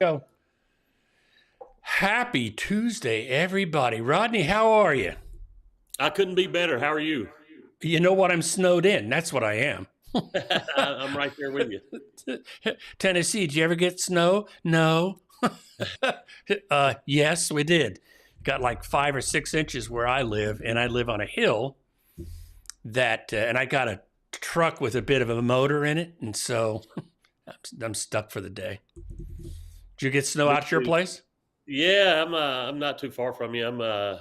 Go. Happy Tuesday, everybody. Rodney, how are you? I couldn't be better. How are you? You know what? I'm snowed in. That's what I am. I'm right there with you. Tennessee, did you ever get snow? No. Yes, we did. Got like 5 or 6 inches where I live, and I live on a hill and I got a truck with a bit of a motor in it, and so I'm stuck for the day. Did you get snow out your place? Yeah, I'm not too far from you. I'm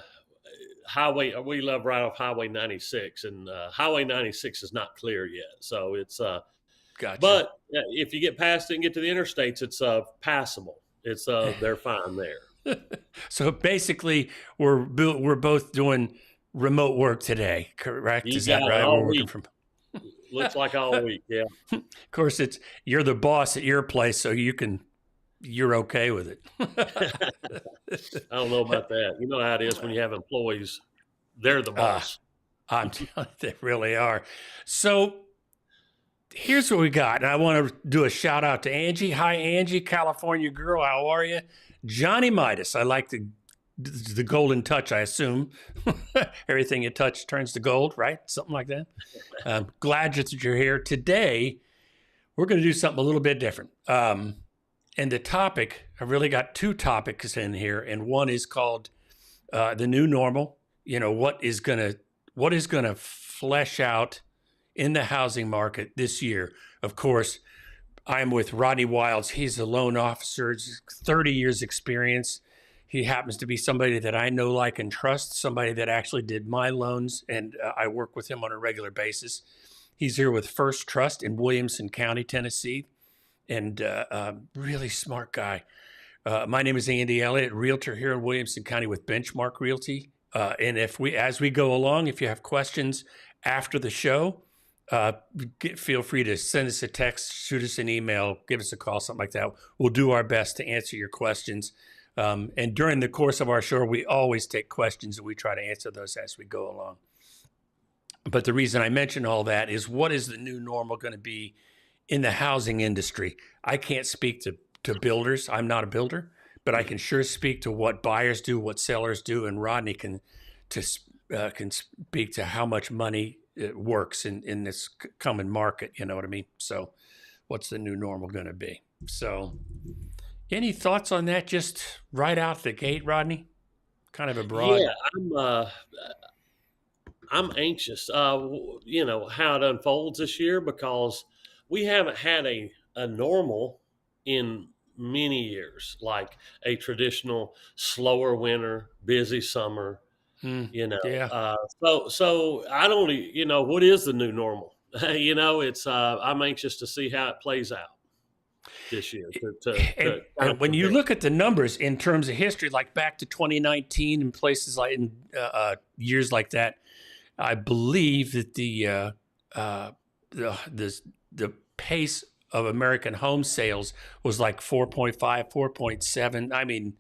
highway. We live right off Highway 96, and Highway 96 is not clear yet. So it's Gotcha. But if you get past it and get to the interstates, it's passable. It's they're fine there. So basically, we're both doing remote work today, correct? You Is that got it right? all We're working week. from. Looks like all week. Yeah. Of course, you're the boss at your place, so you're okay with it. I don't know about that. You know how it is when you have employees; they're the boss. I'm telling you, they really are. So here's what we got, and I want to do a shout out to Angie. Hi, Angie, California girl. How are you? Johnny Midas. I like the golden touch, I assume. Everything you touch turns to gold, right? Something like that. Glad that you're here. Today, we're going to do something a little bit different. And the topic, I've really got 2 topics in here, and one is called the new normal. You know, what is going to flesh out in the housing market this year. Of course, I'm with Rodney Wilds. He's a loan officer, 30 years experience. He happens to be somebody that I know, like, and trust, somebody that actually did my loans, and I work with him on a regular basis. He's here with First Trust in Williamson County, Tennessee, and really smart guy. My name is Andy Elliott, realtor here in Williamson County with Benchmark Realty. And as we go along, if you have questions after the show, feel free to send us a text, shoot us an email, give us a call, something like that. We'll do our best to answer your questions. And during the course of our show, we always take questions and we try to answer those as we go along. But the reason I mention all that is, what is the new normal going to be in the housing industry? I can't speak to builders. I'm not a builder, but I can sure speak to what buyers do, what sellers do, and Rodney can speak to how much money it works in this coming market. You know what I mean? So what's the new normal going to be? So any thoughts on that just right out the gate, Rodney? Kind of a broad. Yeah, I'm anxious, you know, how it unfolds this year, because we haven't had a normal in many years, like a traditional slower winter, busy summer, you know. Yeah. So I don't, you know, what is the new normal? You know, it's I'm anxious to see how it plays out this year. And when you look at the numbers in terms of history, like back to 2019 and places like in years like that, I believe that the pace of American home sales was like 4.5, 4.7. I mean,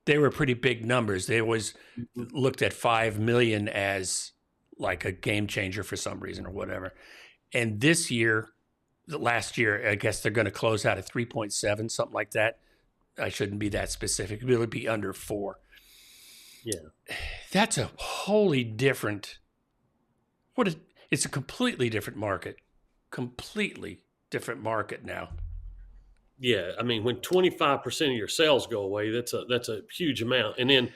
they were pretty big numbers. They always looked at 5 million as like a game changer for some reason or whatever. And last year, I guess they're going to close out at 3.7, something like that. I shouldn't be that specific. It'll be under 4. Yeah. That's a wholly different, it's a completely different market. Completely different market now. Yeah, I mean, when 25% of your sales go away, that's a huge amount, and then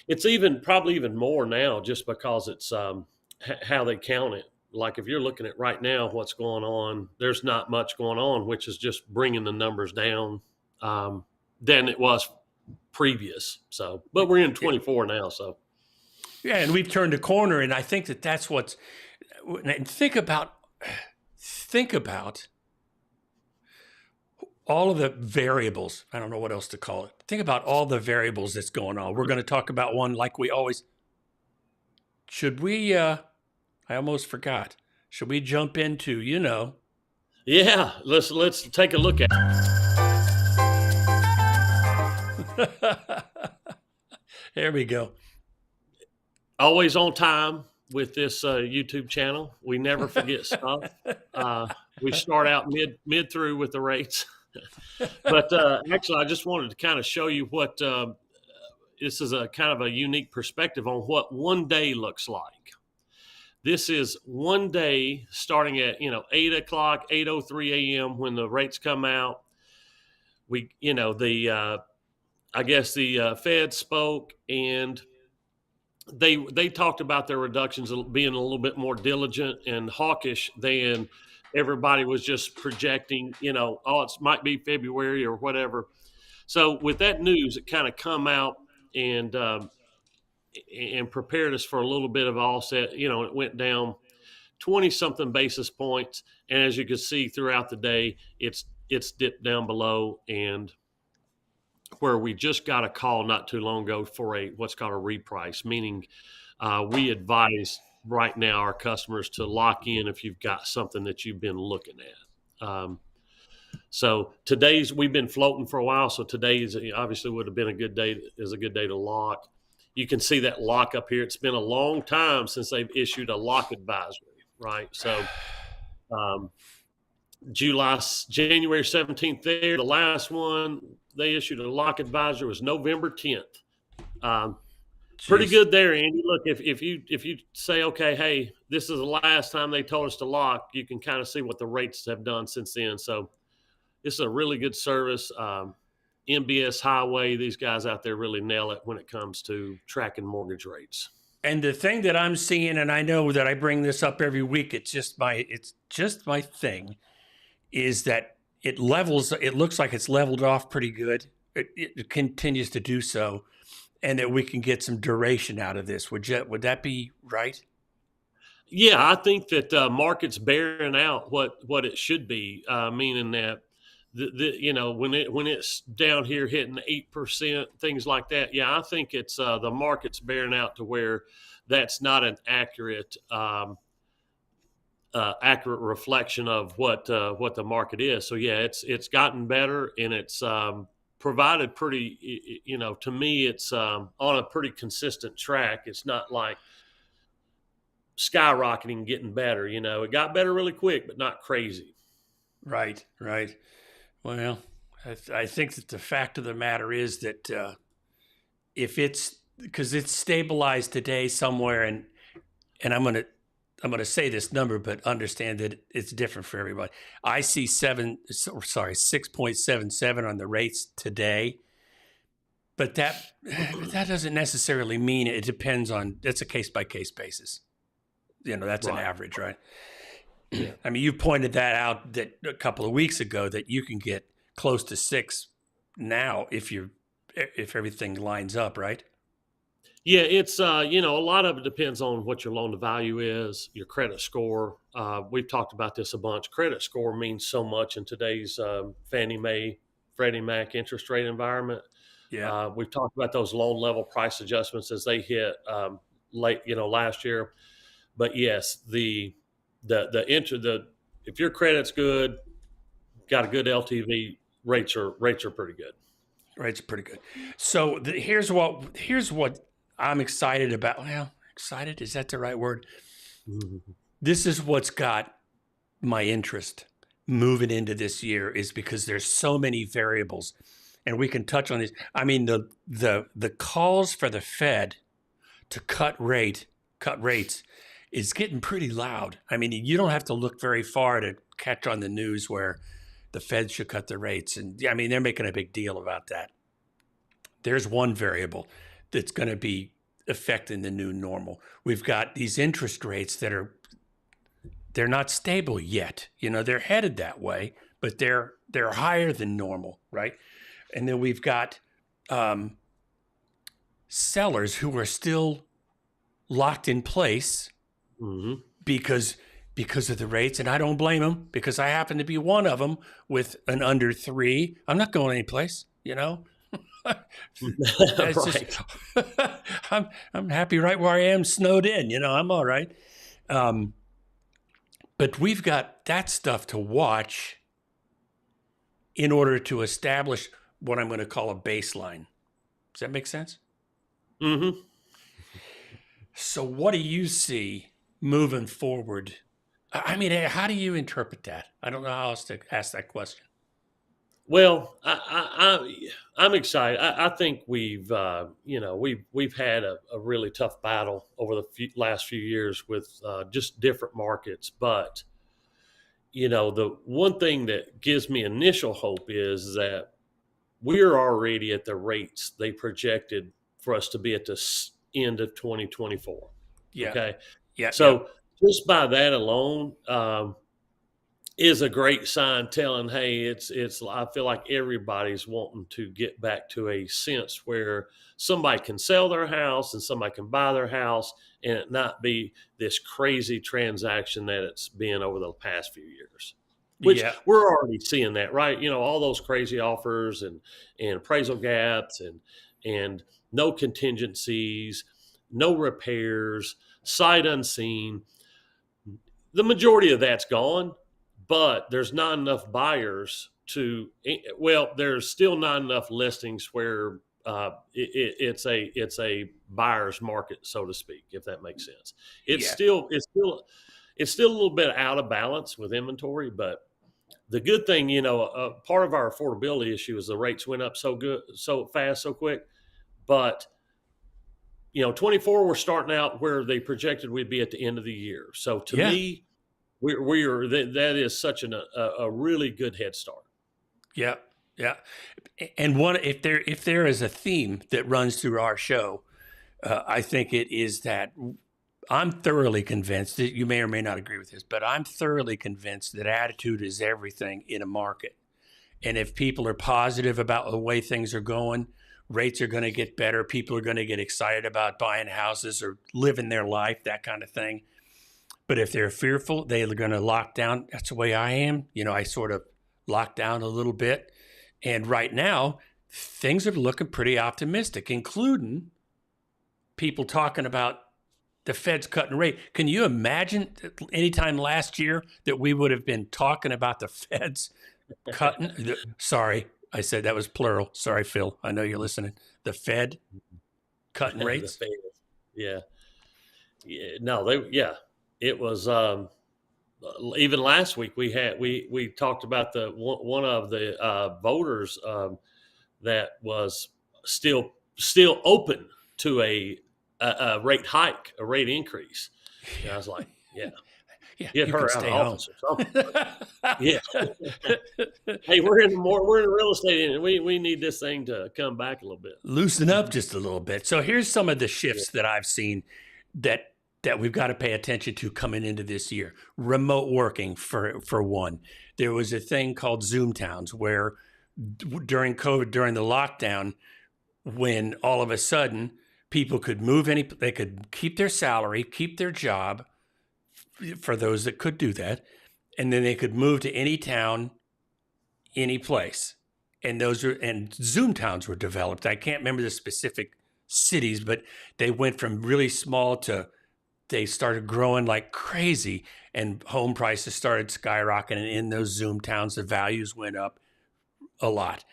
it's probably even more now, just because it's how they count it. Like, if you're looking at right now what's going on, there's not much going on, which is just bringing the numbers down than it was previous. So, but we're in 24 now, so yeah, and we've turned a corner, and I think that's what's. And think about all of the variables. I don't know what else to call it. Think about all the variables that's going on. We're going to talk about one like we always. Should we? I almost forgot. Should we jump into, you know? Yeah, let's take a look at it. There we go. Always on time with this YouTube channel. We never forget stuff. We start out mid through with the rates. But actually, I just wanted to kind of show you what this is a kind of a unique perspective on what one day looks like. This is one day starting at 8:00, 8:03 a.m. when the rates come out. We the I guess the Fed spoke, and they talked about their reductions being a little bit more diligent and hawkish than everybody was just projecting. Oh, it might be February or whatever. So with that news, it kind of come out and prepared us for a little bit of offset. It went down 20 something basis points, and as you can see throughout the day, it's dipped down below, and where we just got a call not too long ago for what's called a reprice, meaning we advise right now our customers to lock in if you've got something that you've been looking at. So we've been floating for a while, so today's obviously would have been a good day to lock. You can see that lock up here. It's been a long time since they've issued a lock advisory, right? So January 17th there, the last one they issued a lock advisory was November 10th. Pretty good there, Andy. Look, if you say, okay, hey, this is the last time they told us to lock, you can kind of see what the rates have done since then. So this is a really good service. MBS Highway, these guys out there really nail it when it comes to tracking mortgage rates. And the thing that I'm seeing, and I know that I bring this up every week, it's just my thing, is that it looks like it's leveled off pretty good. It continues to do so, and that we can get some duration out of this. Would that be right? Yeah, I think that market's bearing out what it should be, meaning that when it's down here hitting 8%, things like that. Yeah, I think it's the market's bearing out to where that's not an accurate reflection of what the market is. So yeah, it's gotten better, and it's provided pretty. To me, it's on a pretty consistent track. It's not like skyrocketing, getting better. It got better really quick, but not crazy. Right. Well, I think that the fact of the matter is that because it's stabilized today somewhere, and I'm gonna say this number, but understand that it's different for everybody. I see 6.77 on the rates today, but that doesn't necessarily mean it depends on. It's a case by case basis. That's right. An average, right? Yeah. I mean, you pointed that out that a couple of weeks ago that you can get close to 6 now if everything lines up, right? Yeah, it's a lot of it depends on what your loan to value is, your credit score. We've talked about this a bunch. Credit score means so much in today's Fannie Mae, Freddie Mac interest rate environment. Yeah, we've talked about those loan level price adjustments as they hit late, last year. But yes, if your credit's good, got a good LTV, rates are pretty good. Rates are pretty good. So here's what I'm excited about. Well, excited, is that the right word? Mm-hmm. This is what's got my interest moving into this year, is because there's so many variables, and we can touch on these. I mean, the calls for the Fed to cut rates is getting pretty loud. I mean, you don't have to look very far to catch on the news where the Fed should cut the rates. And I mean, they're making a big deal about that. There's one variable that's going to be affecting the new normal. We've got these interest rates that they're not stable yet. They're headed that way, but they're higher than normal, right? And then we've got sellers who are still locked in place. Mm-hmm. Because of the rates, and I don't blame them, because I happen to be one of them with an under 3. I'm not going anyplace, Right. Just, I'm happy right where I am, snowed in. I'm all right. But we've got that stuff to watch in order to establish what I'm going to call a baseline. Does that make sense? Mm-hmm. So what do you see moving forward? I mean, how do you interpret that? I don't know how else to ask that question. Well, I'm excited. I think we've had a really tough battle over the last few years with just different markets. But the one thing that gives me initial hope is that we're already at the rates they projected for us to be at the end of 2024. Yeah. Okay, Yeah. Yeah. so just by that alone, is a great sign telling, hey, it's I feel like everybody's wanting to get back to a sense where somebody can sell their house and somebody can buy their house and it not be this crazy transaction that it's been over the past few years. Which Yeah. we're already seeing that, right? All those crazy offers and appraisal gaps and no contingencies, no repairs, sight unseen. The majority of that's gone, but there's not enough buyers there's still not enough listings where it's a buyer's market, so to speak, if that makes sense. it's Yeah. still it's still it's still a little bit out of balance with inventory. But the good thing, part of our affordability issue is the rates went up so fast, so quick. But 24, we're starting out where they projected we'd be at the end of the year. So to Yeah. me, that is such a really good head start. Yeah. Yeah. And if there is a theme that runs through our show, I think it is that I'm thoroughly convinced that you may or may not agree with this, but I'm thoroughly convinced that attitude is everything in a market. And if people are positive about the way things are going, rates are going to get better. People are going to get excited about buying houses or living their life, that kind of thing. But if they're fearful, they're going to lock down. That's the way I am. I sort of lock down a little bit. And right now, things are looking pretty optimistic, including people talking about the Fed's cutting rate. Can you imagine anytime last year that we would have been talking about the Fed's cutting? Sorry, I said that was plural. Sorry, Phil. I know you're listening. The Fed cutting rates. The Fed, yeah, no, it was. Even last week we talked about the one of the voters that was still open to a rate hike, a rate increase. And I was like, yeah, Yeah, get you her can out of stay home. office or something. Yeah. Hey, we're in the real estate, and we need this thing to come back a little bit. Loosen up just a little bit. So here's some of the shifts that I've seen that we've got to pay attention to coming into this year. Remote working for one. There was a thing called Zoom towns where during COVID, during the lockdown, when all of a sudden people could move they could keep their salary, keep their job for those that could do that, and then they could move to any town, any place. And Zoom towns were developed. I can't remember the specific cities, but they went from really small to they started growing like crazy, and home prices started skyrocketing. In those Zoom towns, the values went up a lot.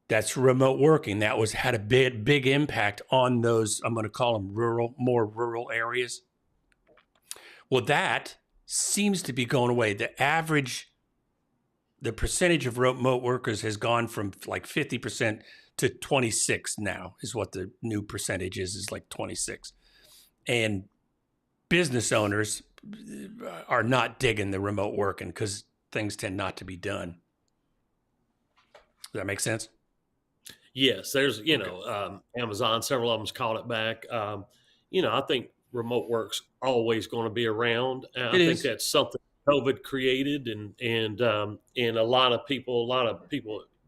That's remote working. That had a big impact on those, I'm going to call them more rural areas. Well, that seems to be going away. The percentage of remote workers has gone from like 50% to 26 now is what the new percentage is like 26. And business owners are not digging the remote working because things tend not to be done. Does that make sense? Yes, there's, Amazon, several of them's called it back. I think remote work's always going to be around. And I think that's something COVID created, and a lot of people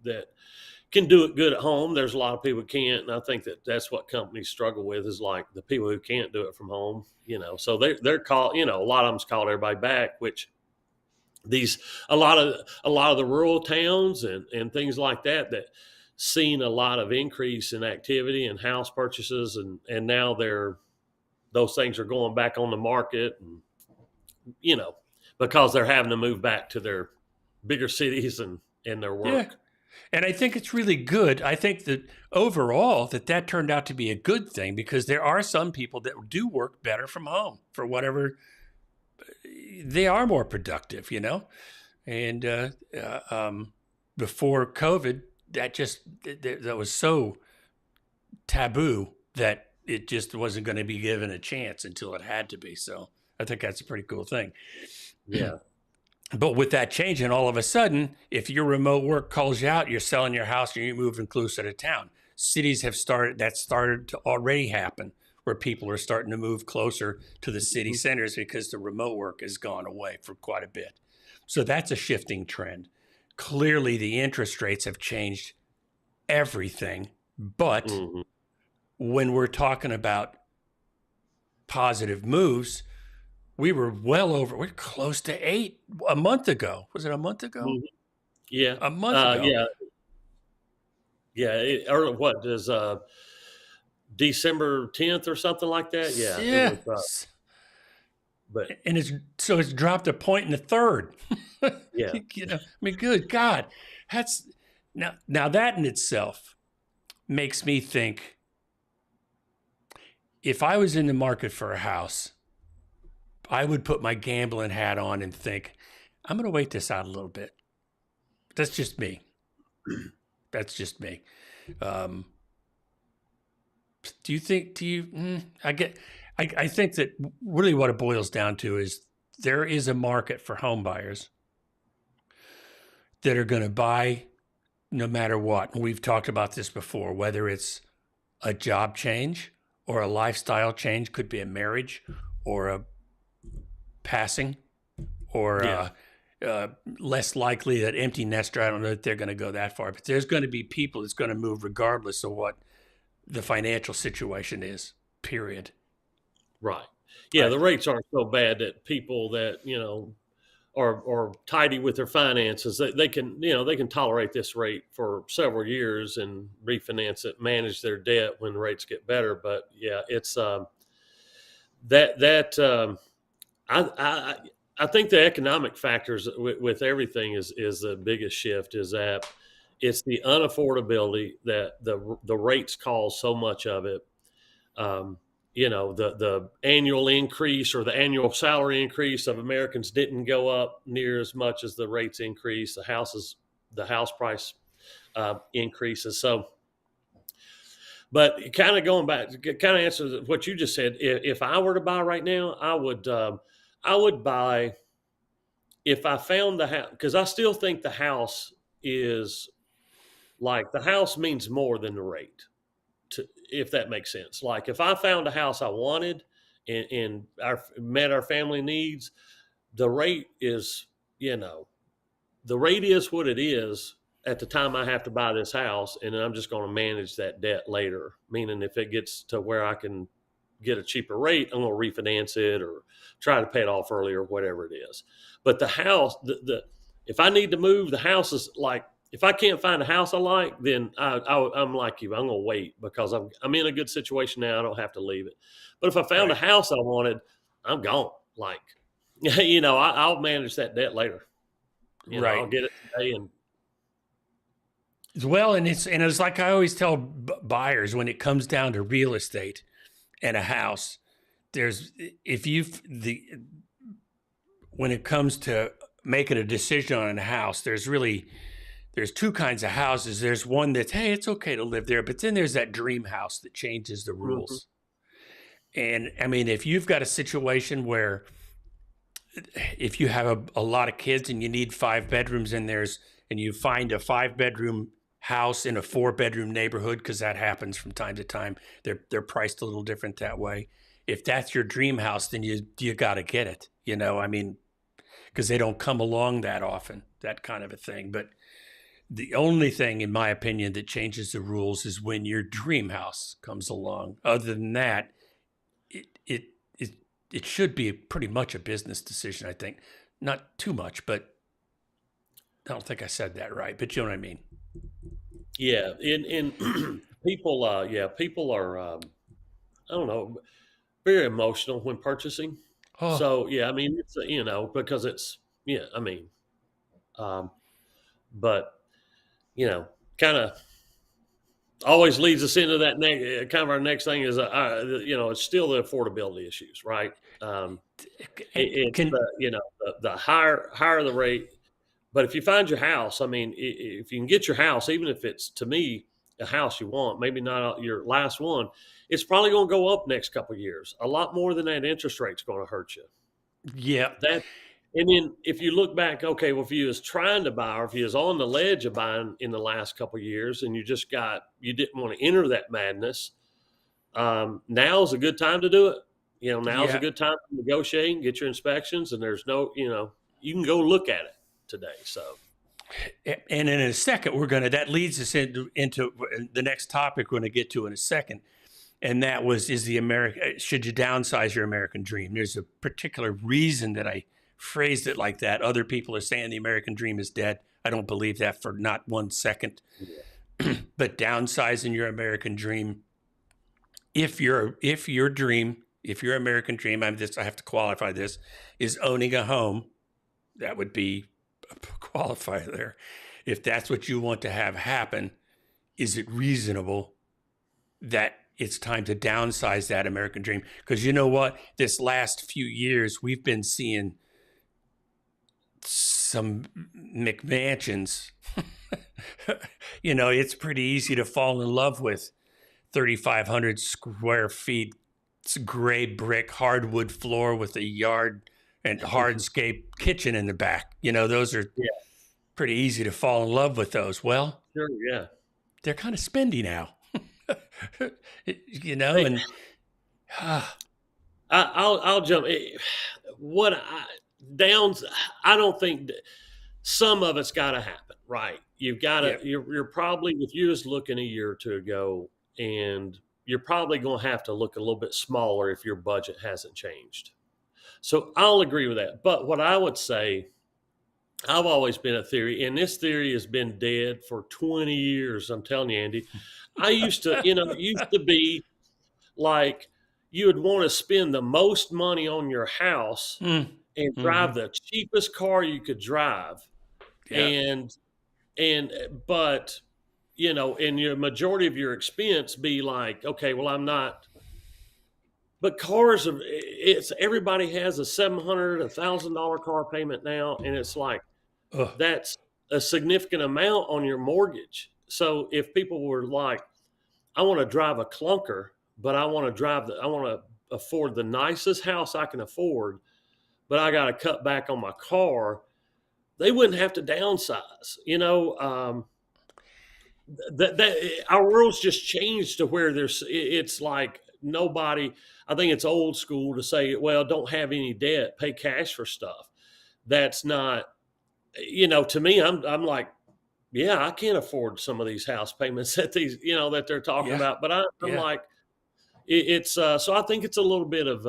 that can do it good at home. There's a lot of people who can't, and I think that's what companies struggle with is like the people who can't do it from home. So they're called. A lot of them's called everybody back, which a lot of the rural towns and things like that seen a lot of increase in activity and house purchases, and now those things are going back on the market, and because they're having to move back to their bigger cities and their work. Yeah. And I think it's really good. I think that overall that turned out to be a good thing because there are some people that do work better from home for whatever. They are more productive, and before COVID, that was so taboo that it just wasn't going to be given a chance until it had to be. So I think that's a pretty cool thing. Yeah. But with that changing, all of a sudden, if your remote work calls you out, you're selling your house and you're moving closer to town. Cities have started to already happen, where people are starting to move closer to the city centers because the remote work has gone away for quite a bit. So that's a shifting trend. Clearly, the interest rates have changed everything. But when we're talking about positive moves, we're close to 8 a month ago. Was it a month ago? Yeah. A month ago. Yeah. Yeah. Or what does December 10th or something like that? Yeah. Yeah. It was, but and it's dropped a point in the third. Yeah. I mean, good God. That's now that in itself makes me think, if I was in the market for a house, I would put my gambling hat on and think, I'm going to wait this out a little bit. That's just me. That's just me. I think that really what it boils down to is there is a market for home buyers that are going to buy no matter what. And we've talked about this before, whether it's a job change or a lifestyle change, could be a marriage or a passing or less likely that empty nester. I don't know that they're going to go that far, but there's going to be people that's going to move regardless of what the financial situation is, period. Right. Yeah. The rates aren't so bad that people that, are tidy with their finances, they can tolerate this rate for several years and refinance it, manage their debt when the rates get better. But yeah, it's I think the economic factors with everything is the biggest shift, is that it's the unaffordability that the rates cause so much of it. The annual increase or the annual salary increase of Americans didn't go up near as much as the rates increase. The house price increases. So, but kind of going back, kind of answer what you just said. If I were to buy right now, I would buy, if I found the house, because I still think the house is like, the house means more than the rate, if that makes sense. Like, if I found a house I wanted and met our family needs, the rate is, the rate is what it is at the time I have to buy this house, and then I'm just going to manage that debt later. Meaning, if it gets to where I can get a cheaper rate, I'm going to refinance it or try to pay it off early or whatever it is. But the house, if I need to move, the house is like, if I can't find a house I like, then I'm like you. I'm going to wait because I'm in a good situation now. I don't have to leave it. But if I found a house I wanted, I'm gone. Like, I'll manage that debt later. I'll get it today. And well, and it's like I always tell buyers, when it comes down to real estate and a house, when it comes to making a decision on a house, there's two kinds of houses. There's one that's, hey, it's okay to live there. But then there's that dream house that changes the rules. And I mean, if you've got a situation where, if you have a lot of kids and you need 5 bedrooms and you find a 5-bedroom house in a 4-bedroom neighborhood, because that happens from time to time, they're priced a little different that way. If that's your dream house, then you got to get it, because they don't come along that often, that kind of a thing. But the only thing, in my opinion, that changes the rules is when your dream house comes along. Other than that, it should be pretty much a business decision, I think. Not too much, but I don't think I said that right. But you know what I mean? Yeah, and people, people are, I don't know, very emotional when purchasing. Oh. So yeah, I mean, it's because it's but kind of always leads us into that kind of our next thing is it's still the affordability issues, right? The higher the rate, But if you find your house, I mean, if you can get your house, even if it's, to me, a house you want, maybe not your last one, it's probably going to go up next couple of years. A lot more than that interest rate's going to hurt you. Yeah. That, and then if you look back, okay, well, if you was trying to buy, or if you was on the ledge of buying in the last couple of years, and you didn't want to enter that madness, now's a good time to do it. Now's a good time to negotiate and get your inspections, and there's no, you can go look at it today. So, and in a second, that leads us into the next topic we're going to get to in a second. And that should you downsize your American dream? There's a particular reason that I phrased it like that. Other people are saying the American dream is dead. I don't believe that for not 1 second. Yeah. But downsizing your American dream, if your American dream, I have to qualify this, is owning a home, that would be a qualifier there. If that's what you want to have happen, is it reasonable that it's time to downsize that American dream? Because you know what? This last few years, we've been seeing some McMansions. It's pretty easy to fall in love with 3,500 square feet, gray brick, hardwood floor with a yard and hardscape kitchen in the back. Those are pretty easy to fall in love with those. Well, sure, yeah. They're kind of spendy now. And I'll jump. I don't think some of it's got to happen, right? You've got to. Yeah. You're probably, if you was looking a year or two ago, and you're probably going to have to look a little bit smaller if your budget hasn't changed. So I'll agree with that. But what I would say, I've always been a theory, and this theory has been dead for 20 years. I'm telling you, Andy. I used to, it used to be like you would want to spend the most money on your house and drive the cheapest car you could drive. Yeah. But and your majority of your expense be like, okay, well, I'm not. But cars, everybody has a $700, $1,000 car payment now, and it's like that's a significant amount on your mortgage. So if people were like, I want to drive a clunker, but I want to afford the nicest house I can afford, but I got to cut back on my car, they wouldn't have to downsize. That our world's just changed to where it's like nobody. I think it's old school to say, well, don't have any debt, pay cash for stuff. That's not, to me, I'm like, yeah, I can't afford some of these house payments that that they're talking about. But I'm like, it's so I think it's a little bit of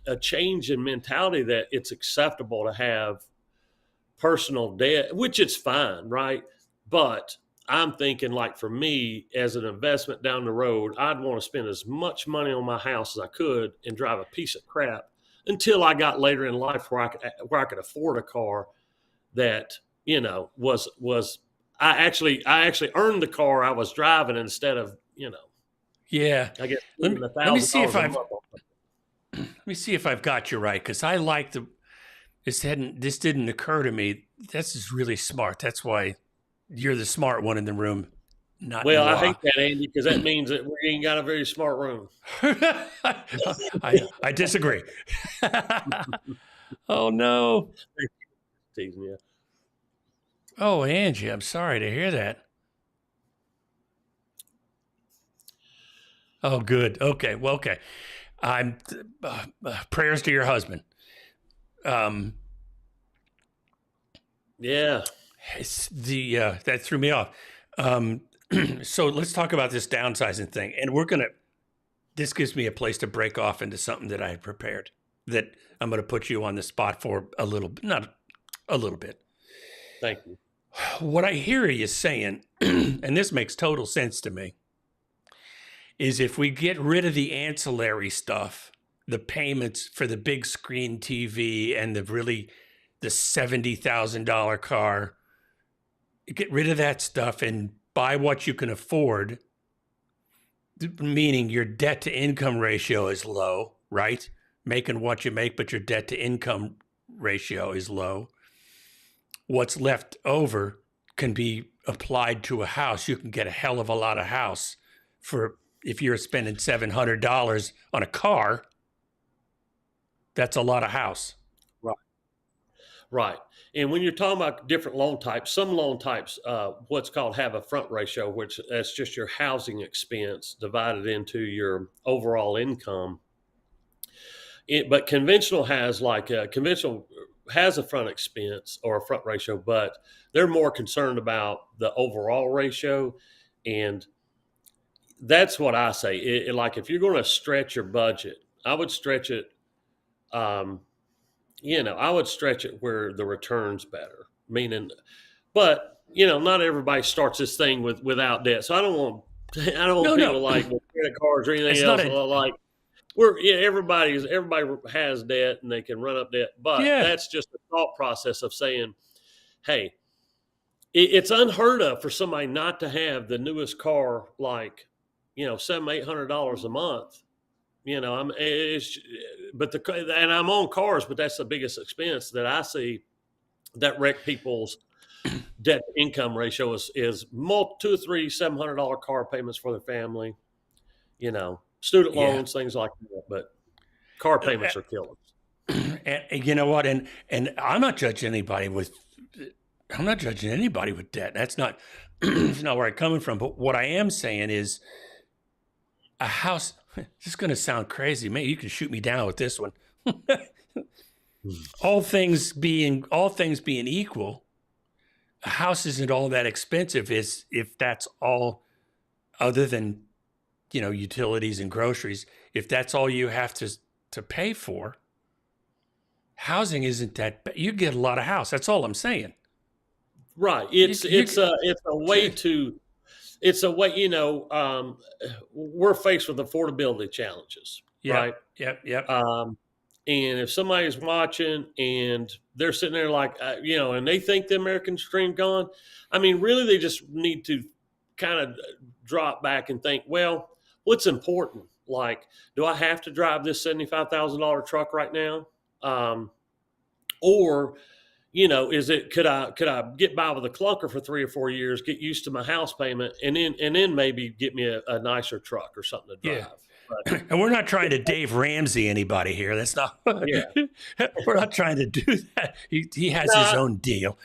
a change in mentality that it's acceptable to have personal debt, which it's fine, right? But I'm thinking, like, for me, as an investment down the road, I'd want to spend as much money on my house as I could and drive a piece of crap until I got later in life where I could afford a car that was I actually earned the car I was driving instead of Yeah. I guess let me see if I've got you right, because I like this didn't occur to me. This is really smart. That's why you're the smart one in the room. I hate that, Andy, because that means that we ain't got a very smart room. I disagree. Oh no. Teasing you. Oh, Angie, I'm sorry to hear that. Oh, good. Okay. Well, okay. I'm prayers to your husband. Yeah. It's that threw me off. So let's talk about this downsizing thing. And this gives me a place to break off into something that I had prepared that I'm going to put you on the spot for not a little bit. Thank you. What I hear you saying, and this makes total sense to me, is if we get rid of the ancillary stuff, the payments for the big screen TV and the $70,000 car, get rid of that stuff and buy what you can afford, meaning your debt to income ratio is low, right? Making what you make, but your debt to income ratio is low. what's left over can be applied to a house. You can get a hell of a lot of house for, if you're spending $700 on a car, that's a lot of house. Right. Right. And when you're talking about different loan types, some loan types, what's called have a front ratio, which that's just your housing expense divided into your overall income. But conventional has a front expense or a front ratio, but they're more concerned about the overall ratio. And that's what I say. Like if you're going to stretch your budget, I would stretch it, I would stretch it where the return's better. But not everybody starts this thing without debt. So I don't want people like with credit cards or anything else. Everybody has debt and they can run up debt, but that's just a thought process of saying, hey, it's unheard of for somebody not to have the newest car, like, $700-800 a month. And I'm on cars, but that's the biggest expense that I see that wreck people's debt to income ratio is $2 or $3 $700 car payments for their family, student loans, things like that. But car payments are killers. And you know what? And I'm not judging anybody with debt. That's not that's not where I'm coming from. But what I am saying is, a house. This is going to sound crazy. Maybe you can shoot me down with this one. All things being equal, a house isn't all that expensive if that's all, other than, utilities and groceries. If that's all you have to pay for, housing isn't that bad. You get a lot of house. That's all I'm saying. Right. It's a way, we're faced with affordability challenges, right? Yep. And if somebody's watching and they're sitting there like, and they think the American dream gone, really they just need to kind of drop back and think, well, what's important? Like, do I have to drive this $75,000 truck right now? Or could I get by with a clunker for 3 or 4 years, get used to my house payment, and then maybe get me a nicer truck or something to drive. Yeah. And we're not trying to Dave Ramsey anybody here. That's not. Yeah. We're not trying to do that. He has his own deal.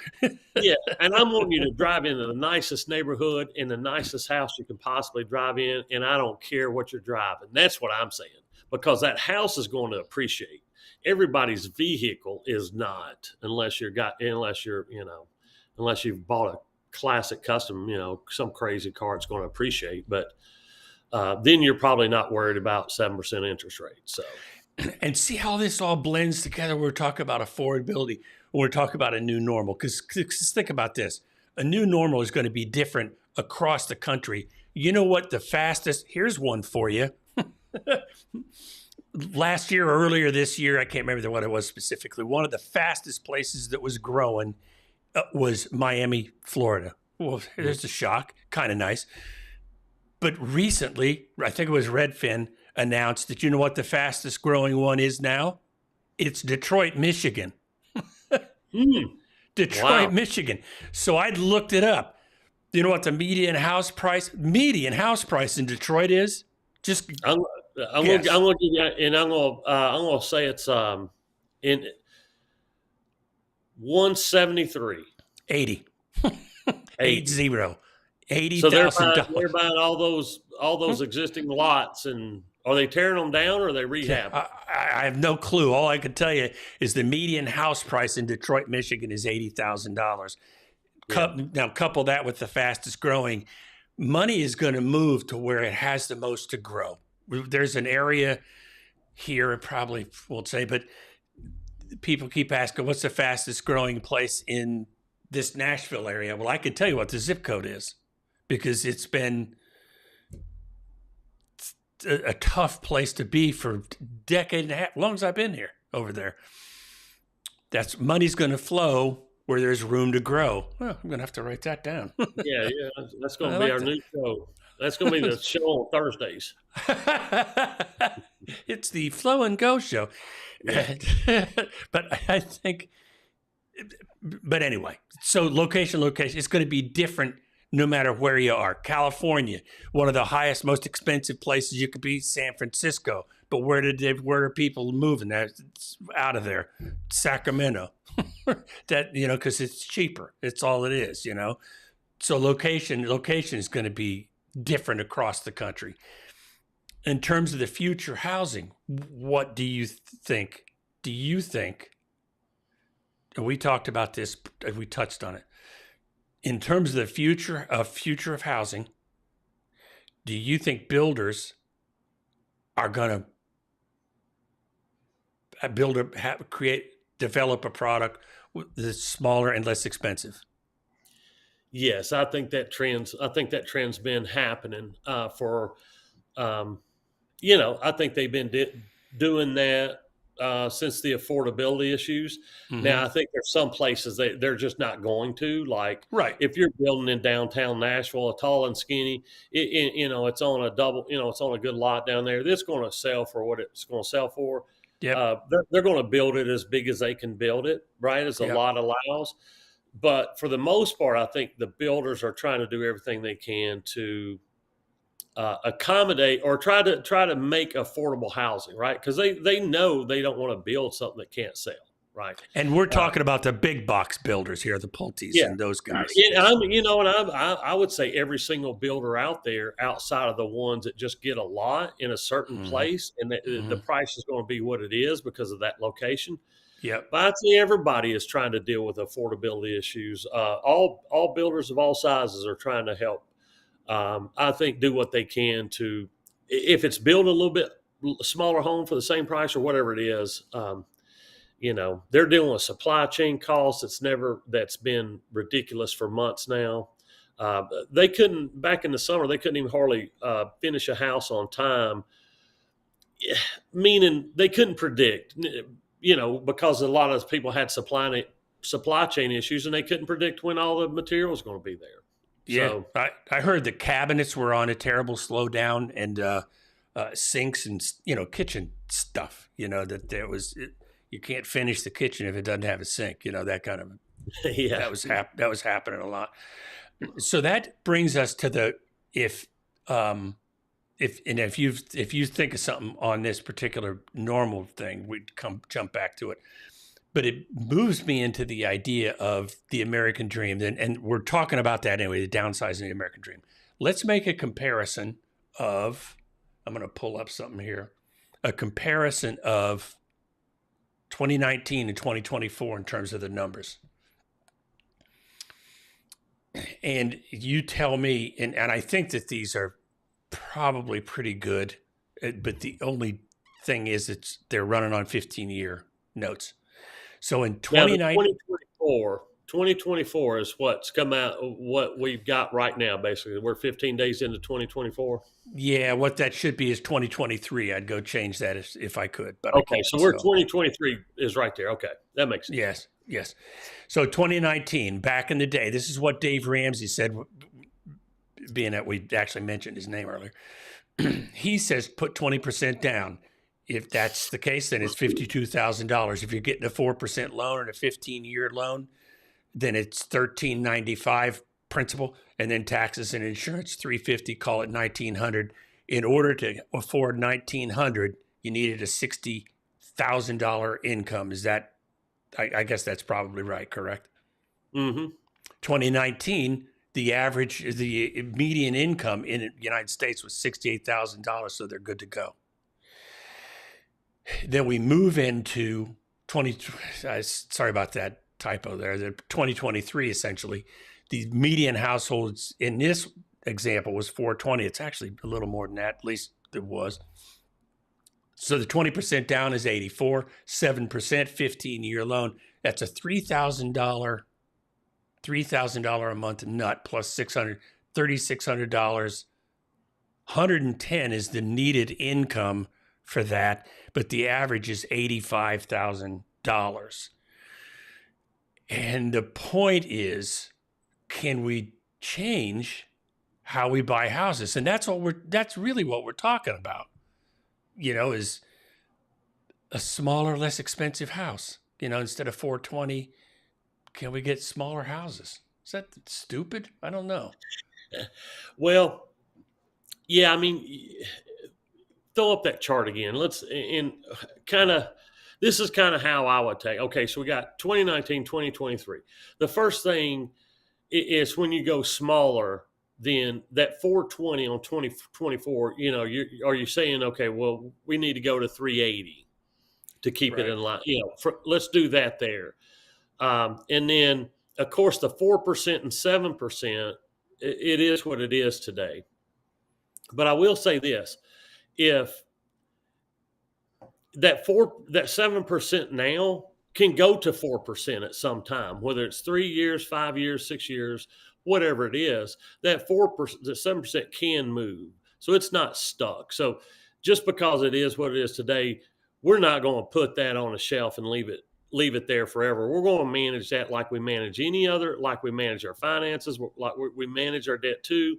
Yeah, and I'm wanting you to drive into the nicest neighborhood in the nicest house you can possibly drive in, and I don't care what you're driving. That's what I'm saying, because that house is going to appreciate. Everybody's vehicle is not, unless you've bought a classic custom, some crazy car it's going to appreciate. But then you're probably not worried about 7% interest rate. So, and see how this all blends together. We're talking about affordability. We're talking about a new normal. Because think about this: a new normal is going to be different across the country. You know what? The fastest. Here's one for you. Last year, or earlier this year, I can't remember what it was specifically. One of the fastest places that was growing was Miami, Florida. Well, there's a shock, kind of nice. But recently, I think it was Redfin announced that, you know what the fastest growing one is now? It's Detroit, Michigan. Detroit, Michigan. So I looked it up. Do you know what the median house price in Detroit is? Just I'm going to give you, and I'm going to say it's in 173. 80. 80. $80,000. So they're buying all those existing lots, and are they tearing them down or are they rehabbing? I have no clue. All I can tell you is the median house price in Detroit, Michigan is $80,000. Now couple that with the fastest growing, money is going to move to where it has the most to grow. There's an area here, I probably won't say, but people keep asking, what's the fastest growing place in this Nashville area? Well, I can tell you what the zip code is, because it's been a tough place to be for a decade and a half, as long as I've been here over there. That's money's going to flow where there's room to grow. Well, I'm going to have to write that down. Yeah. That's going to be our new show. That's going to be the show on Thursdays. It's the Flow and Go show. Yeah. But I think But anyway, so location, it's going to be different no matter where you are. California, one of the highest, most expensive places you could be, San Francisco. But where are people moving? It's out of there. Sacramento. Because it's cheaper. It's all it is, So location is going to be different across the country. In terms of the future housing, what do you think? And we talked about this, we touched on it. In terms of the future of housing, do you think builders are going to develop a product that's smaller and less expensive? Yes, I think that trend's been happening I think they've been doing that since the affordability issues. Mm-hmm. Now, I think there's some places they're just not going to. Like, right. If you're building in downtown Nashville, a tall and skinny, it's on a double, it's on a good lot down there. It's going to sell for what it's going to sell for. Yeah, they're going to build it as big as they can build it, right? As a lot allows. But for the most part, I think the builders are trying to do everything they can to accommodate or try to make affordable housing, right? Because they know they don't want to build something that can't sell, right? And we're talking about the big box builders here, the Pulte's and those guys. I would say every single builder out there, outside of the ones that just get a lot in a certain place, and the price is going to be what it is because of that location. Yep. But I'd say everybody is trying to deal with affordability issues. All builders of all sizes are trying to help. I think do what they can to, if it's build a little bit smaller home for the same price or whatever it is. They're dealing with supply chain costs that's been ridiculous for months now. They couldn't, back in the summer, they couldn't even hardly finish a house on time, meaning they couldn't predict, because a lot of people had supply chain issues and they couldn't predict when all the material was going to be there. Yeah, so, I heard the cabinets were on a terrible slowdown, and sinks and kitchen stuff. That there was you can't finish the kitchen if it doesn't have a sink. That kind of that was happening a lot. So that brings us to the if you think of something on this particular normal thing, we'd jump back to it. But it moves me into the idea of the American dream. And we're talking about that anyway, the downsizing the American dream. Let's make a comparison of, I'm going to pull up something here, a comparison of 2019 and 2024 in terms of the numbers. And you tell me, and I think that these are probably pretty good, but the only thing is they're running on 15-year notes. So in 2024 is what's come out, what we've got right now, basically. We're 15 days into 2024. Yeah, what that should be is 2023. I'd go change that if I could. But okay, so 2023 is right there. Okay, that makes sense. Yes. So 2019, back in the day, this is what Dave Ramsey said, being that we actually mentioned his name earlier. He says put 20% down. If that's the case, then it's $52,000. If you're getting a 4% loan and a 15-year loan, then it's $1,395 principal, and then taxes and insurance $350. Call it $1,900. In order to afford $1,900, you needed a $60,000 income. Is that? I guess that's probably right. Correct. Mm-hmm. 2019, the median income in the United States was $68,000, so they're good to go. Then we move into sorry about that typo there. The 2023, essentially, the median households in this example was 420. It's actually a little more than that, at least it was. So the 20% down is 84, 7%, 15-year loan. That's a $3,000 a month nut plus $3,600. 110 is the needed income for that, but the average is $85,000. And the point is, can we change how we buy houses? And that's really what we're talking about, is a smaller, less expensive house. Instead of 420, can we get smaller houses? Is that stupid? I don't know. Well, yeah, I mean, throw up that chart again. Let's, and kind of, this is kind of how I would take. Okay, so we got 2019, 2023. The first thing is when you go smaller, then that 420 on 2024, are you saying, okay, well, we need to go to 380 to keep it in line? Let's do that there. And then, of course, the 4% and 7%, it is what it is today. But I will say this: if that 7% now can go to 4% at some time, whether it's 3 years, 5 years, 6 years, whatever it is, that 4%, the 7% can move. So it's not stuck. So just because it is what it is today, we're not going to put that on a shelf and leave it there forever. We're going to manage that like we manage any other, like we manage our finances, like we manage our debt too.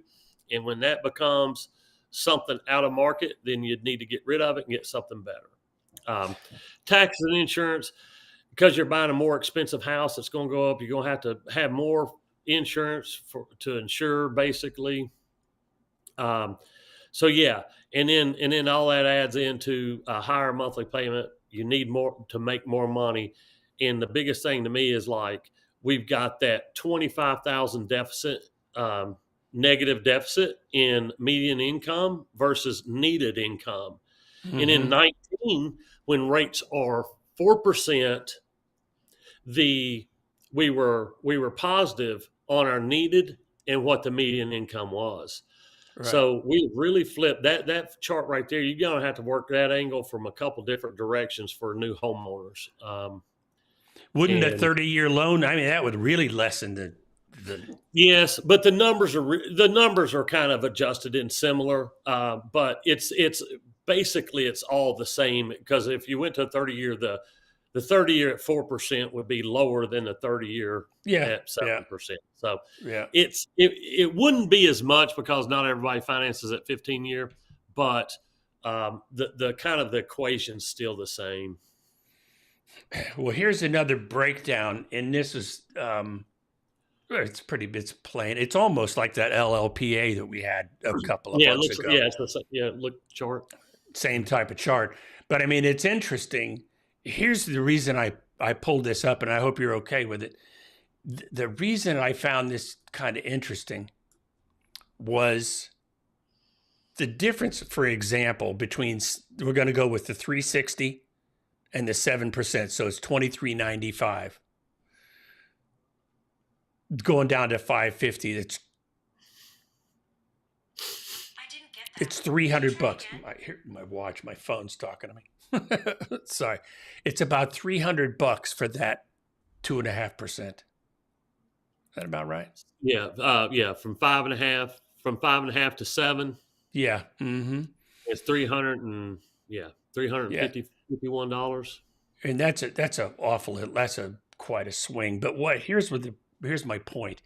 And when that becomes something out of market, then you'd need to get rid of it and get something better. Taxes and insurance, because you're buying a more expensive house, it's going to go up. You're going to have more insurance to insure, basically. So yeah, and then all that adds into a higher monthly payment. You need more to make more money, and the biggest thing to me is like we've got that 25,000 deficit. Negative deficit in median income versus needed income. Mm-hmm. And in 19, when rates are 4%, we were positive on our needed and what the median income was. Right. So we really flipped that chart right there. You're going to have to work that angle from a couple different directions for new homeowners. Wouldn't a 30-year loan? I mean, that would really lessen the. Yes, but the numbers are kind of adjusted and similar, but it's basically it's all the same, because if you went to a 30-year, the 30-year at 4% would be lower than the 30-year at 7%. So it wouldn't be as much because not everybody finances at 15-year, but the kind of the equation's still the same. Well, here's another breakdown, and this is. It's plain. It's almost like that LLPA that we had a couple of months ago. Look chart. Same type of chart. But I mean, it's interesting. Here's the reason I pulled this up, and I hope you're okay with it. The reason I found this kind of interesting was the difference, for example, between, we're going to go with the 360 and the 7%. So it's 2395. Going down to 550, it's $300. My watch, my phone's talking to me. Sorry, it's about $300 for that 2.5%. Is that about right? Yeah, from 5.5 to 7. Yeah, mm-hmm. It's $351. And that's quite a swing. But here's my point.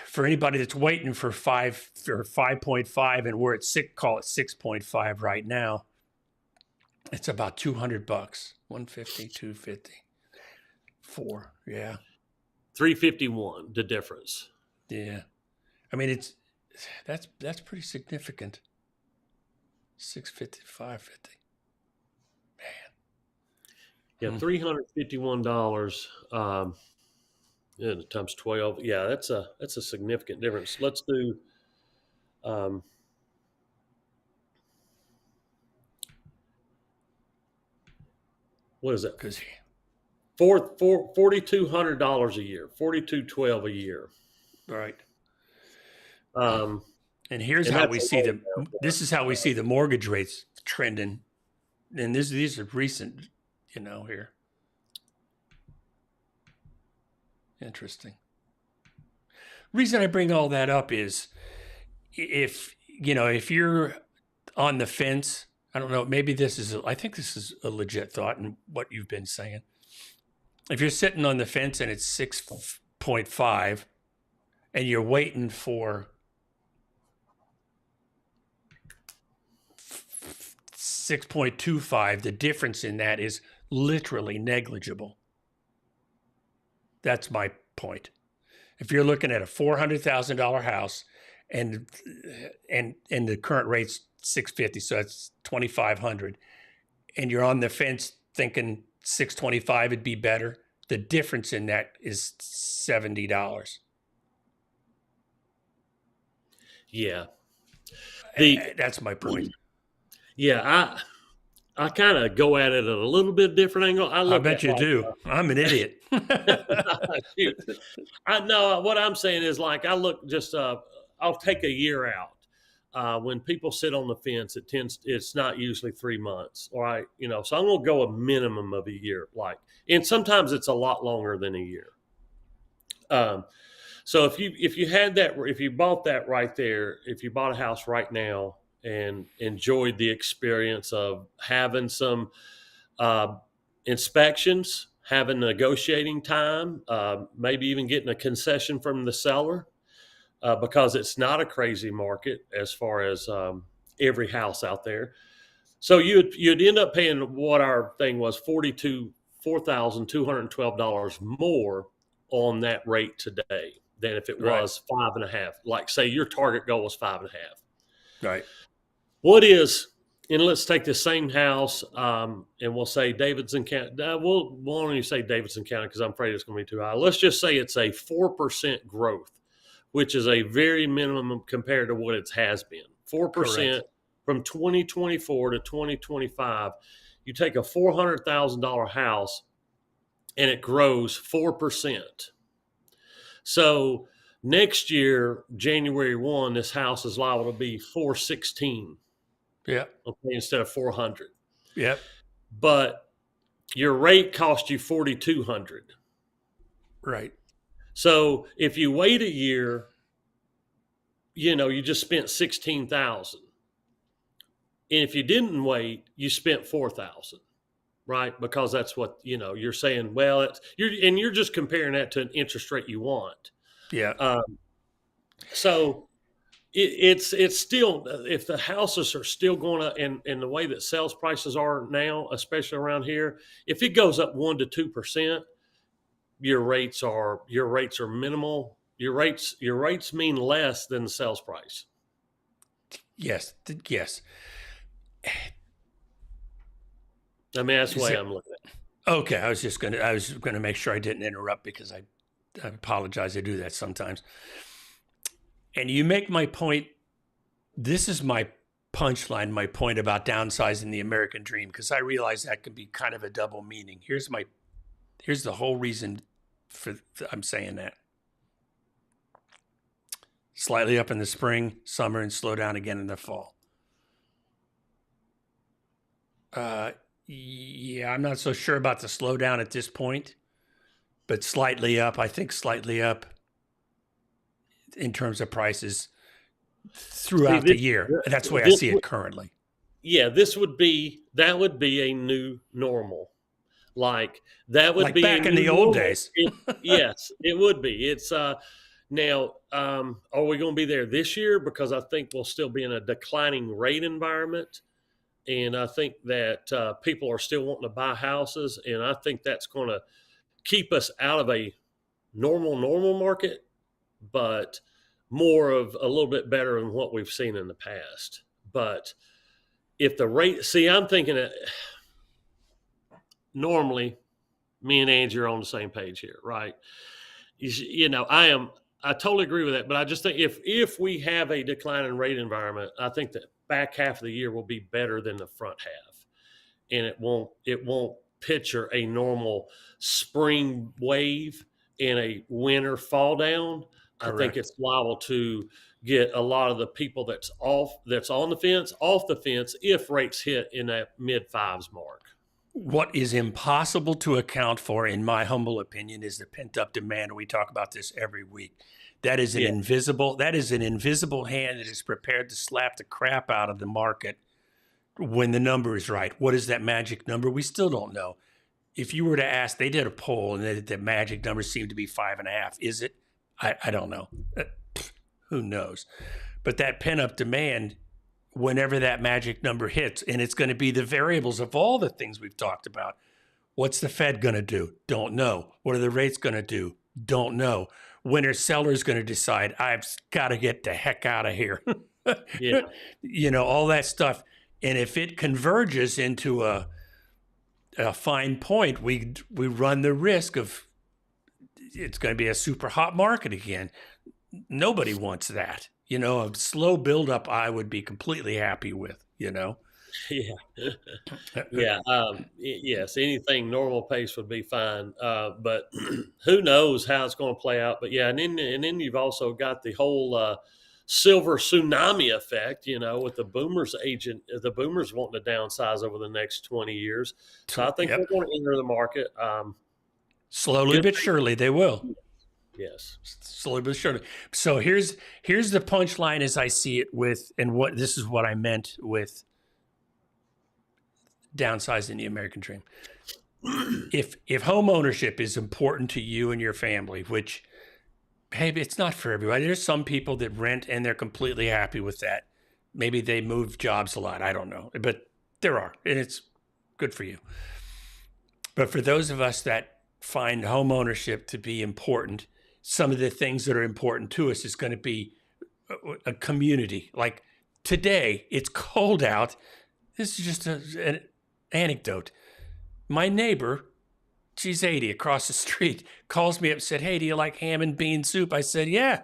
For anybody that's waiting for 5 or 5.5, and we're at call it 6.5 right now, it's about $200. 150, 250, 4. Yeah. 351, the difference. Yeah. I mean, that's pretty significant. 650, 550. Man. Yeah, $351. Times 12. Yeah, that's a significant difference. Let's do what is that? $4,200 a year, $4,212 a year. Right. And here's how we see this is how we see the mortgage rates trending. And these are recent, here. Interesting. Reason I bring all that up is if you're on the fence, I don't know, maybe I think this is a legit thought in what you've been saying. If you're sitting on the fence and it's 6.5 and you're waiting for 6.25, the difference in that is literally negligible. That's my point. If you're looking at a $400,000 house and the current rate's 650, so that's 2,500, and you're on the fence thinking 625 would be better, the difference in that is $70. Yeah. That's my point. Yeah, I kind of go at it at a little bit different angle. I bet you do. I'm an idiot. Shoot. I know what I'm saying is like I look just I'll take a year out. When people sit on the fence, it's not usually 3 months, all right? So I'm gonna go a minimum of a year, and sometimes it's a lot longer than a year. So if you bought that right there, if you bought a house right now and enjoyed the experience of having some inspections, having negotiating time, maybe even getting a concession from the seller, because it's not a crazy market as far as every house out there. So you'd end up paying what our thing was, $4,212 more on that rate today than if it was 5.5. Like say your target goal was 5.5. Right. And let's take the same house, and we'll say Davidson County. We'll only say Davidson County because I'm afraid it's going to be too high. Let's just say it's a 4% growth, which is a very minimum compared to what it has been. 4% from 2024 to 2025. You take a $400,000 house, and it grows 4%. So next year, January 1, this house is liable to be 416. Yeah. Okay, instead of 400. Yep. But your rate cost you 4,200. Right. So if you wait a year, you just spent 16,000. And if you didn't wait, you spent 4,000. Right? Because that's what, you're saying, well, you're just comparing that to an interest rate you want. Yeah. So it's still, if the houses are still going up and the way that sales prices are now, especially around here, if it goes up 1% to 2%, your rates are minimal. Your rates mean less than the sales price. Yes. I mean, that's the way I'm looking at it. Okay. I was going to make sure I didn't interrupt because I apologize. I do that sometimes. And you make my point. This is my punchline, my point about downsizing the American dream, because I realize that can be kind of a double meaning. Here's the whole reason I'm saying that. Slightly up in the spring, summer, and slow down again in the fall. Yeah, I'm not so sure about the slowdown at this point, but slightly up. I think slightly up in terms of prices throughout the year. That's the way I see it currently. Yeah, that would be a new normal. Like that would be back in the old days. Yes, it would be. It's now. Are we going to be there this year? Because I think we'll still be in a declining rate environment. And I think that people are still wanting to buy houses, and I think that's going to keep us out of a normal market, but more of a little bit better than what we've seen in the past. But if the rate, I'm thinking that normally me and Angie are on the same page here, right? I totally agree with that, but I just think if we have a declining rate environment, I think that back half of the year will be better than the front half, and it won't picture a normal spring wave and a winter fall down. Correct. I think it's liable to get a lot of the people that's on the fence off the fence if rates hit in that mid-5s mark. What is impossible to account for, in my humble opinion, is the pent-up demand. We talk about this every week. That is an invisible hand that is prepared to slap the crap out of the market when the number is right. What is that magic number? We still don't know. If you were to ask, they did a poll and the magic number seemed to be 5.5. Is it? I don't know. Who knows? But that pent-up demand, whenever that magic number hits, and it's going to be the variables of all the things we've talked about. What's the Fed going to do? Don't know. What are the rates going to do? Don't know. When are sellers going to decide, I've got to get the heck out of here? Yeah. All that stuff. And if it converges into a fine point, we run the risk of it's going to be a super hot market again. Nobody wants that. A slow buildup I would be completely happy with, Yeah. Yeah. Yes. Anything normal pace would be fine. But who knows how it's going to play out. But yeah. And then you've also got the whole silver tsunami effect, with the boomers wanting to downsize over the next 20 years. So I think Yep. we're going to enter the market. Slowly but surely they will. Yes. Slowly but surely. So here's the punchline as I see it this is what I meant with downsizing the American dream. If home ownership is important to you and your family, which, hey, it's not for everybody. There's some people that rent and they're completely happy with that. Maybe they move jobs a lot. I don't know. But there are, and it's good for you. But for those of us that find home ownership to be important, some of the things that are important to us is going to be a community. Like today, it's cold out. This is just an anecdote. My neighbor, she's 80 across the street, calls me up and said, "Hey, do you like ham and bean soup?" I said, "Yeah."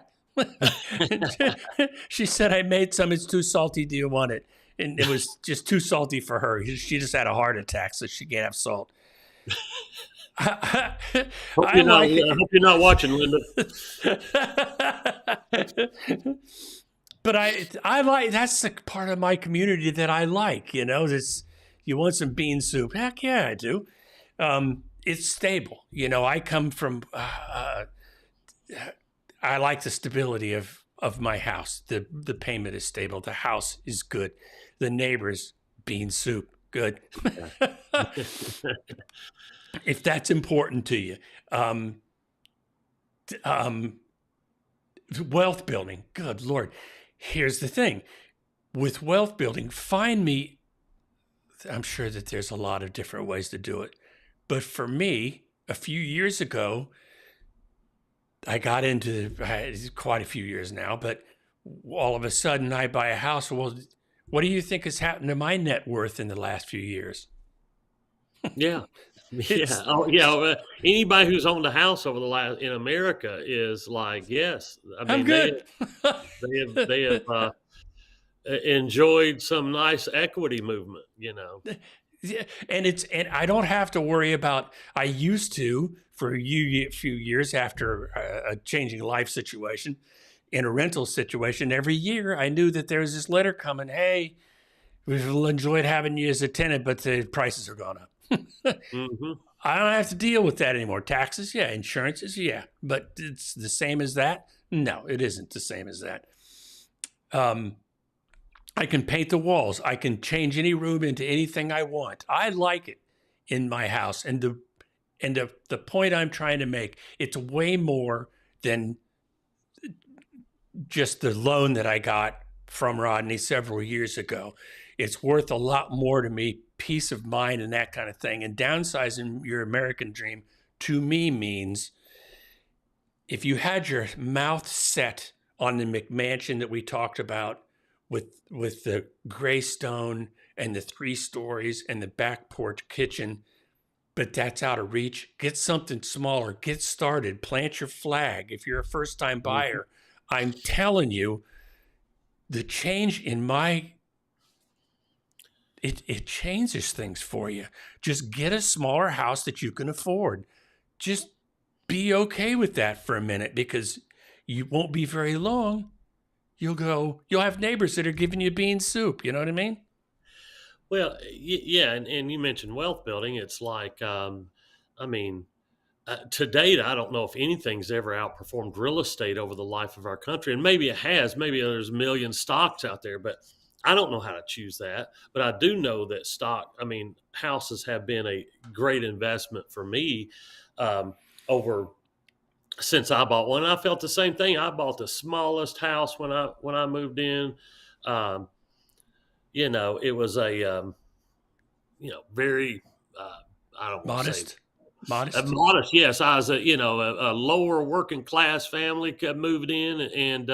She said, "I made some. It's too salty. Do you want it?" And it was just too salty for her. She just had a heart attack, so she can't have salt. I hope you're not watching, Linda. But I like, that's the part of my community that I like. This, you want some bean soup? Heck yeah, I do. It's stable. I come from. I like the stability of my house. The payment is stable. The house is good. The neighbors, bean soup, good. If that's important to you. Wealth building, good Lord. Here's the thing. With wealth building, I'm sure that there's a lot of different ways to do it. But for me, a few years ago, I got into, quite a few years now, but all of a sudden I buy a house. Well, what do you think has happened to my net worth in the last few years? Yeah. Yeah. Oh, yeah. Anybody who's owned a house over the last in America is like, yes. I mean, I'm good. they have enjoyed some nice equity movement. Yeah, and I don't have to worry about. I used to for a few years after a changing life situation, in a rental situation. Every year, I knew that there was this letter coming. Hey, we've enjoyed having you as a tenant, but the prices are going up. Mm-hmm. I don't have to deal with that anymore. Taxes, yeah. Insurances, yeah. But it's the same as that? No, it isn't the same as that. I can paint the walls. I can change any room into anything I want. I like it in my house. And the point I'm trying to make, it's way more than just the loan that I got from Rodney several years ago. It's worth a lot more to me, peace of mind and that kind of thing. And downsizing your American dream to me means if you had your mouth set on the McMansion that we talked about with the gray stone and the 3 stories and the back porch kitchen, but that's out of reach, get something smaller, get started, plant your flag. If you're a first-time buyer, I'm telling you, the change in it changes things for you. Just get a smaller house that you can afford. Just be okay with that for a minute, because you won't be very long. You'll have neighbors that are giving you bean soup. You know what I mean? Well, yeah, and you mentioned wealth building. It's like, to date, I don't know if anything's ever outperformed real estate over the life of our country, and maybe it has. Maybe there's a million stocks out there, but I don't know how to choose that. But I do know that houses have been a great investment for me over since I bought one. I felt the same thing. I bought the smallest house when I moved in. It was a very I don't want to say Modest. Yes, I was a lower working class family moved in, and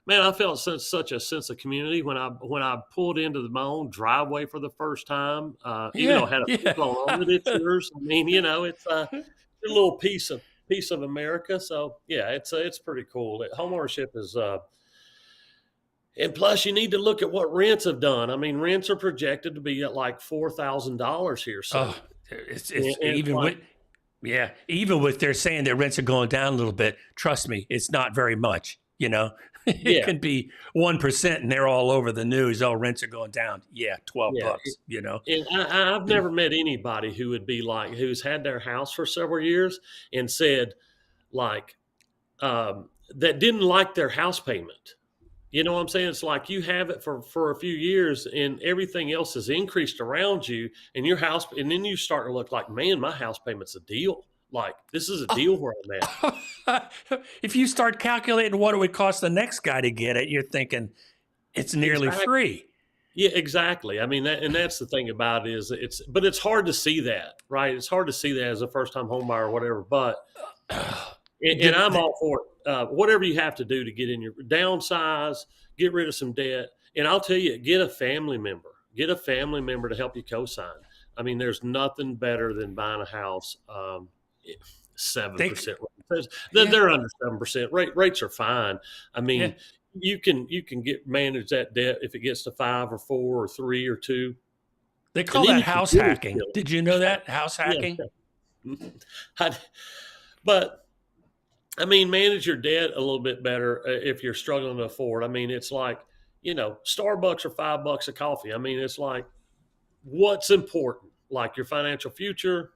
man, I felt such a sense of community when I pulled into my own driveway for the first time. Even though Yeah, I had a yeah. people on it, it's yours. I mean, it's a little piece of America. So yeah, it's pretty cool. Homeownership is. And plus, you need to look at what rents have done. I mean, rents are projected to be at like $4,000 here soon. Oh, it's And it's even like, with even with they're saying their rents are going down a little bit. Trust me, it's not very much. It yeah, can be 1%, and they're all over the news. Oh, rents are going down. Yeah, yeah. $12. And I've never met anybody who would be like, who's had their house for several years and said, like, that didn't like their house payment. You know what I'm saying? It's like you have it for a few years and everything else has increased around you and your house, and then you start to look like, man, my house payment's a deal. Like, this is a deal where I'm at. If you start calculating what it would cost the next guy to get it, you're thinking it's nearly Exactly. free. Yeah, exactly. I mean, that's the thing about it is but it's hard to see that, right? It's hard to see that as a first time home buyer or whatever, but, and I'm all for it. Whatever you have to do to get in your downsize, get rid of some debt. And I'll tell you, get a family member to help you co-sign. I mean, there's nothing better than buying a house. 7%. They're under 7%. Rates are fine. I mean, you can manage that debt if it gets to 5 or 4 or 3 or 2. They call that house hacking. Did you know that? House hacking? Yeah. But I mean, manage your debt a little bit better if you're struggling to afford. I mean, it's like, Starbucks or $5 a coffee. I mean, it's like, what's important? Like your financial future,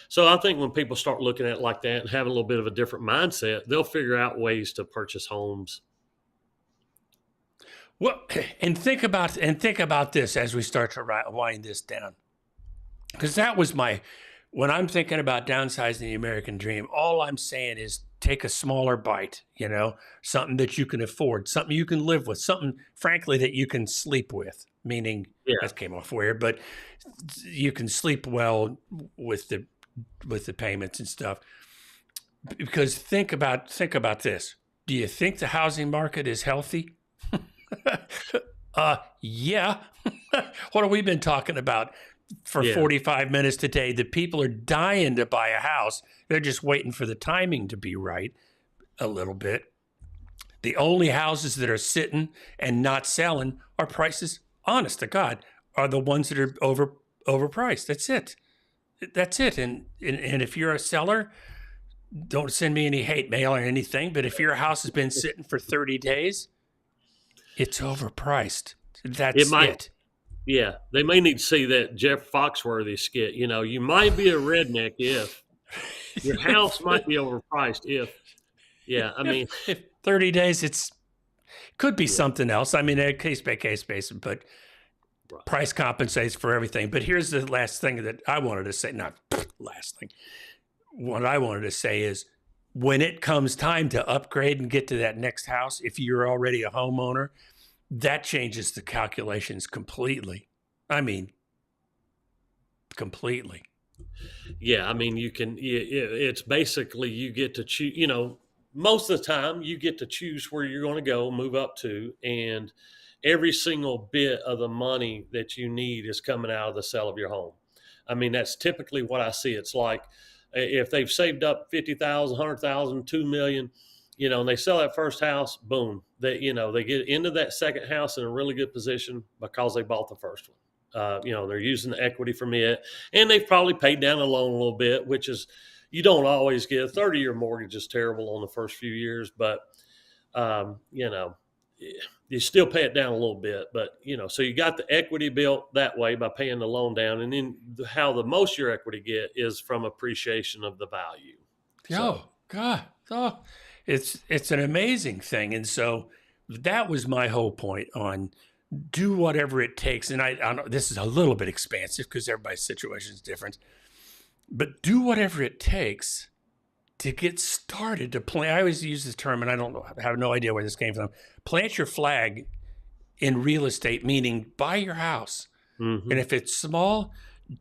So I think when people start looking at it like that and having a little bit of a different mindset, they'll figure out ways to purchase homes. Well, and think about this as we start to wind this down, because that was when I'm thinking about downsizing the American dream. All I'm saying is take a smaller bite, something that you can afford, something you can live with, something, frankly, that you can sleep with. Meaning, that came off weird, but you can sleep well with the payments and stuff. Because think about this. Do you think the housing market is healthy? Yeah. What have we been talking about for 45 minutes today? The people are dying to buy a house. They're just waiting for the timing to be right a little bit. The only houses that are sitting and not selling are prices, honest to God, are the ones that are overpriced. That's it. And if you're a seller, don't send me any hate mail or anything, but if your house has been sitting for 30 days, it's overpriced. That's it. Yeah, they may need to see that Jeff Foxworthy skit. You might be a redneck if your house might be overpriced if. Yeah, I mean, if 30 days, could be something else. I mean, a case by case basis, but price compensates for everything. But here's the last thing that I wanted to say. Not last thing. What I wanted to say is, when it comes time to upgrade and get to that next house, if you're already a homeowner, that changes the calculations completely. I mean, completely. Yeah, I mean, it's basically you get to choose, most of the time you get to choose where you're going to go, move up to, and every single bit of the money that you need is coming out of the sale of your home. I mean, that's typically what I see. It's like, if they've saved up 50,000, 100,000, 2 million, and they sell that first house, boom, they get into that second house in a really good position because they bought the first one. They're using the equity from it, and they've probably paid down a loan a little bit, which is, you don't always get a 30-year mortgage is terrible on the first few years, but, you still pay it down a little bit, but so you got the equity built that way by paying the loan down, and then how the most your equity get is from appreciation of the value. God, it's an amazing thing, and so that was my whole point on do whatever it takes. And I know this is a little bit expansive because everybody's situation is different, but do whatever it takes to get started to plant. I always use this term, and I have no idea where this came from. Plant your flag in real estate, meaning buy your house. Mm-hmm. And if it's small,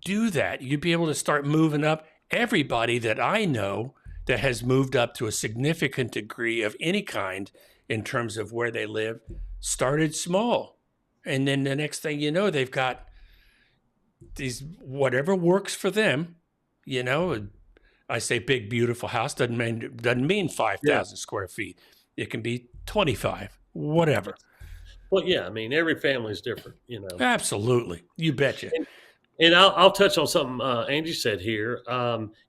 do that. You'd be able to start moving up. Everybody that I know that has moved up to a significant degree of any kind in terms of where they live started small. And then the next thing you know, they've got these whatever works for them, you know. I say big, beautiful house doesn't mean 5,000 square feet. It can be 25, whatever. Well, yeah, I mean, every family's different, you know. Absolutely. You betcha. And I'll touch on something Angie said here.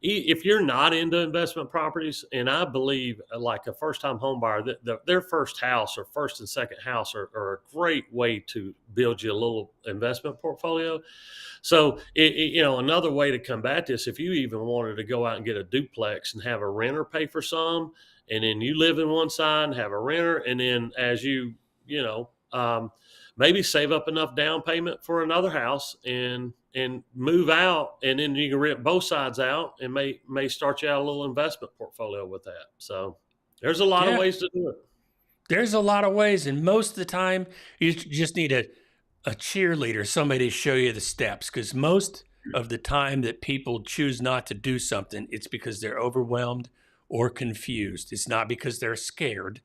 If you're not into investment properties, and I believe like a first-time home buyer, their first house or first and second house are a great way to build you a little investment portfolio. So, you know, another way to combat this, if you even wanted to go out and get a duplex and have a renter pay for some, and then you live in one side and have a renter, and then as you know, maybe save up enough down payment for another house and move out, and then you can rent both sides out and may start you out a little investment portfolio with that. So there's a lot of ways to do it. There's a lot of ways, and most of the time you just need a cheerleader, somebody to show you the steps, because most of the time that people choose not to do something, it's because they're overwhelmed or confused. It's not because they're scared.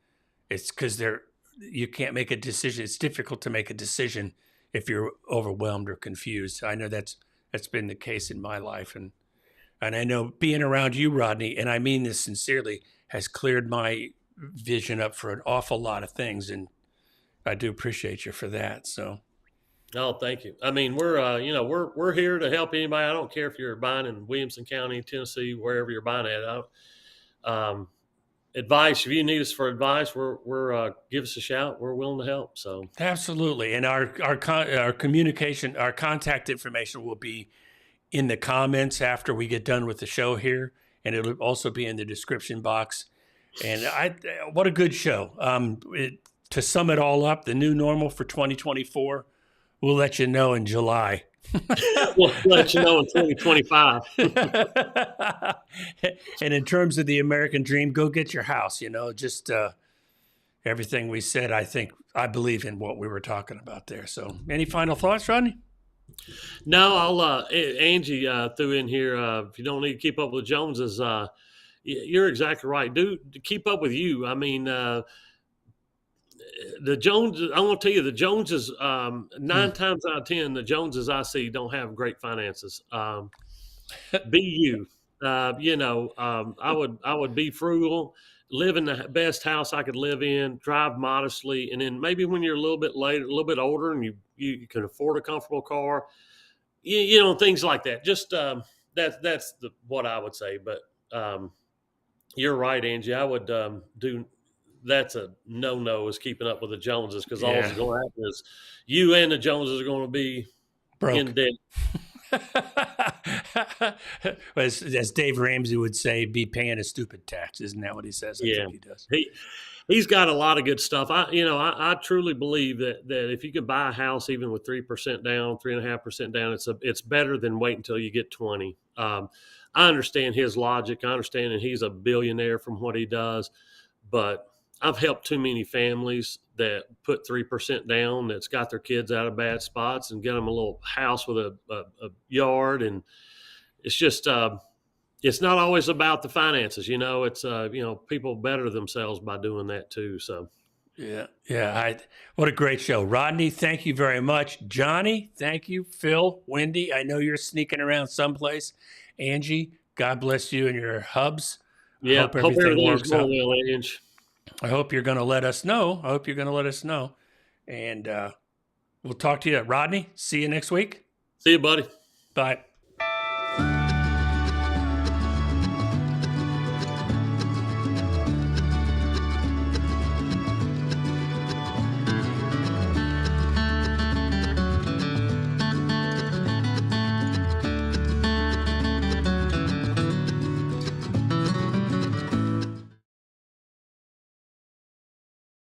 It's because you can't make a decision. It's difficult to make a decision if you're overwhelmed or confused. I know that's been the case in my life. And I know being around you, Rodney, and I mean this sincerely, has cleared my vision up for an awful lot of things. And I do appreciate you for that. So. Oh, thank you. I mean, we're here to help anybody. I don't care if you're buying in Williamson County, Tennessee, wherever you're buying at. Advice, if you need us for advice, we're give us a shout. We're willing to help. So absolutely. And our communication, our contact information will be in the comments after we get done with the show here, and it'll also be in the description box. And what a good show. To sum it all up, the new normal for 2024, we'll let you know in July. We'll let you know in 2025. And in terms of the American dream, go get your house. You know, just everything we said, I believe in what we were talking about there. So any final thoughts, Rodney? No, I'll Angie threw in here, if you don't need to keep up with Joneses, you're exactly right. Keep up with you. I mean, the Joneses, I want to tell you, the Joneses, 9 times out of 10, the Joneses I see don't have great finances. Be you. I would be frugal, live in the best house I could live in, drive modestly, and then maybe when you're a little bit later, a little bit older, and you can afford a comfortable car, you know, things like that. Just that's what I would say. But you're right, Angie. I would do. That's a no is keeping up with the Joneses, because all that's going to happen is you and the Joneses are going to be broke, in debt. as Dave Ramsey would say, be paying a stupid tax. Isn't that what he says? I think he does. He's got a lot of good stuff. I truly believe that if you could buy a house even with 3% down, 3.5% down, it's better than wait until you get 20. I understand his logic. I understand that he's a billionaire from what he does, but I've helped too many families that put 3% down, that's got their kids out of bad spots, and get them a little house with a yard. And it's just, it's not always about the finances, you know. It's people better themselves by doing that too. So what a great show. Rodney, thank you very much. Johnny, thank you. Phil, Wendy, I know you're sneaking around someplace. Angie, God bless you and your hubs. Yeah, hope everything works out. Well, Angie. I hope you're going to let us know. And we'll talk to you. Rodney, see you next week. See you, buddy. Bye.